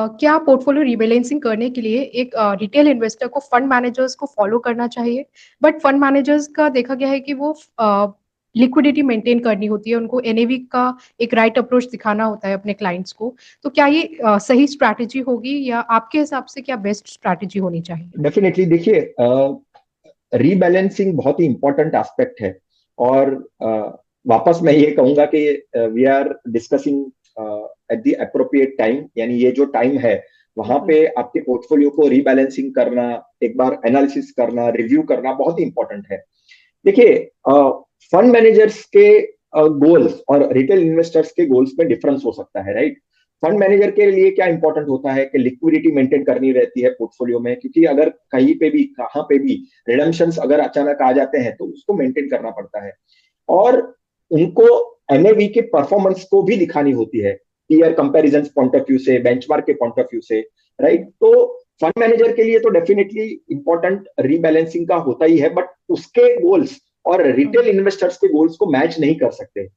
क्या portfolio rebalancing करने के लिए एक रिटेल इन्वेस्टर को फंड मैनेजर्स को फॉलो करना चाहिए? बट फंड मैनेजर्स का देखा गया है कि वो लिक्विडिटी मेंटेन करनी होती है, उनको एनएवी का एक राइट अप्रोच दिखाना होता है अपने क्लाइंट्स को। तो क्या ये सही स्ट्रैटेजी होगी या आपके हिसाब से क्या बेस्ट स्ट्रैटेजी होनी चाहिए? डेफिनेटली देखिए, रीबैलेंसिंग बहुत ही इंपॉर्टेंट एस्पेक्ट है। और वापस मैं ये कहूंगा कि we are discussing at the appropriate time, यानी ये जो टाइम है वहां पे आपके पोर्टफोलियो को रीबैलेंसिंग करना, एक बार एनालिसिस करना, रिव्यू करना बहुत ही इंपॉर्टेंट है। देखिए, फंड मैनेजर्स के गोल्स और रिटेल इन्वेस्टर्स के गोल्स में डिफरेंस हो सकता है, राइट। फंड मैनेजर के लिए क्या इंपॉर्टेंट होता है कि लिक्विडिटी मेंटेन करनी रहती है पोर्टफोलियो में, क्योंकि अगर कहीं पे भी कहाँ पे भी रिडम्पशंस अगर अचानक आ जाते हैं तो उसको मेंटेन करना पड़ता है। और उनको एनएवी के परफॉर्मेंस को भी दिखानी होती है, peer comparison point of view से, बेंचमार्क के पॉइंट ऑफ व्यू से, राइट। तो फंड मैनेजर के लिए तो डेफिनेटली इंपॉर्टेंट रीबैलेंसिंग का होता ही है, बट उसके गोल्स और रिटेल इन्वेस्टर्स के गोल्स को मैच नहीं कर सकते।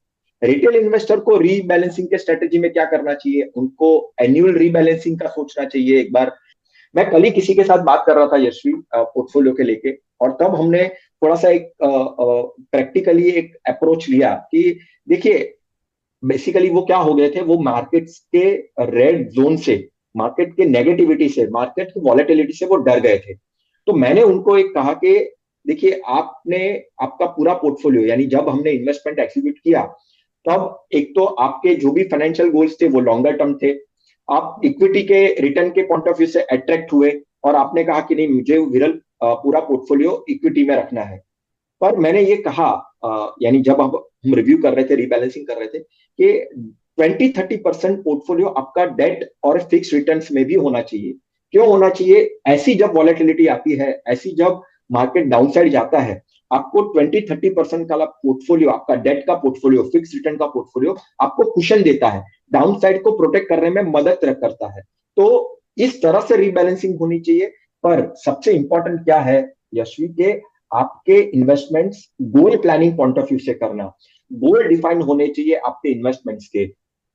रिटेल इन्वेस्टर को रीबैलेंसिंग के स्ट्रेटेजी में क्या करना चाहिए, उनको एनुअल रीबैलेंसिंग का सोचना चाहिए एक बार। मैं कल ही किसी के साथ बात कर रहा था यशवी, पोर्टफोलियो के लेके, और तब हमने थोड़ा सा एक प्रैक्टिकली एक अप्रोच लिया कि देखिए, बेसिकली वो क्या हो गए थे, वो मार्केट्स के रेड जोन से, मार्केट के नेगेटिविटी से, मार्केट की वॉलेटिलिटी से वो डर गए थे। तो मैंने उनको एक कहा कि देखिए, आपने आपका पूरा पोर्टफोलियो, यानी जब हमने इन्वेस्टमेंट एग्जीक्यूट किया तब एक तो आपके जो भी फाइनेंशियल गोल्स थे वो लॉन्गर टर्म थे। आप इक्विटी के रिटर्न के पॉइंट ऑफ व्यू से अट्रैक्ट हुए और आपने कहा कि नहीं, मुझे विरल पूरा पोर्टफोलियो इक्विटी में रखना है। पर मैंने ये कहा, यानी जब अब हम रिव्यू कर रहे थे, रीबैलेंसिंग कर रहे थे, कि 20-30% पोर्टफोलियो आपका डेट और फिक्स रिटर्न्स में भी होना चाहिए। क्यों होना चाहिए? ऐसी जब वॉलेटिलिटी आती है, ऐसी जब मार्केट डाउनसाइड जाता है, आपको 20-30% का पोर्टफोलियो, आपका डेट का पोर्टफोलियो, फिक्स रिटर्न का पोर्टफोलियो आपको कुशन देता है, डाउनसाइड को प्रोटेक्ट करने में मदद करता है। तो इस तरह से रीबैलेंसिंग होनी चाहिए। पर सबसे इंपॉर्टेंट क्या है यशवी, के आपके investments goal planning point of view से करना। गोल डिफाइन होने चाहिए आपके इन्वेस्टमेंट्स के।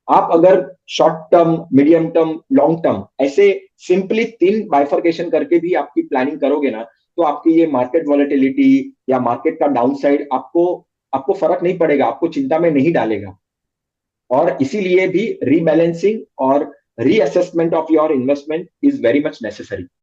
आप अगर short term, medium term, long term, ऐसे सिंपली 3 बाइफर्केशन करके भी आपकी प्लानिंग करोगे ना, तो आपकी ये मार्केट वॉलेटिलिटी या मार्केट का डाउनसाइड आपको आपको फर्क नहीं पड़ेगा, आपको चिंता में नहीं डालेगा। और इसीलिए भी रीबैलेंसिंग और reassessment of your investment is very much necessary.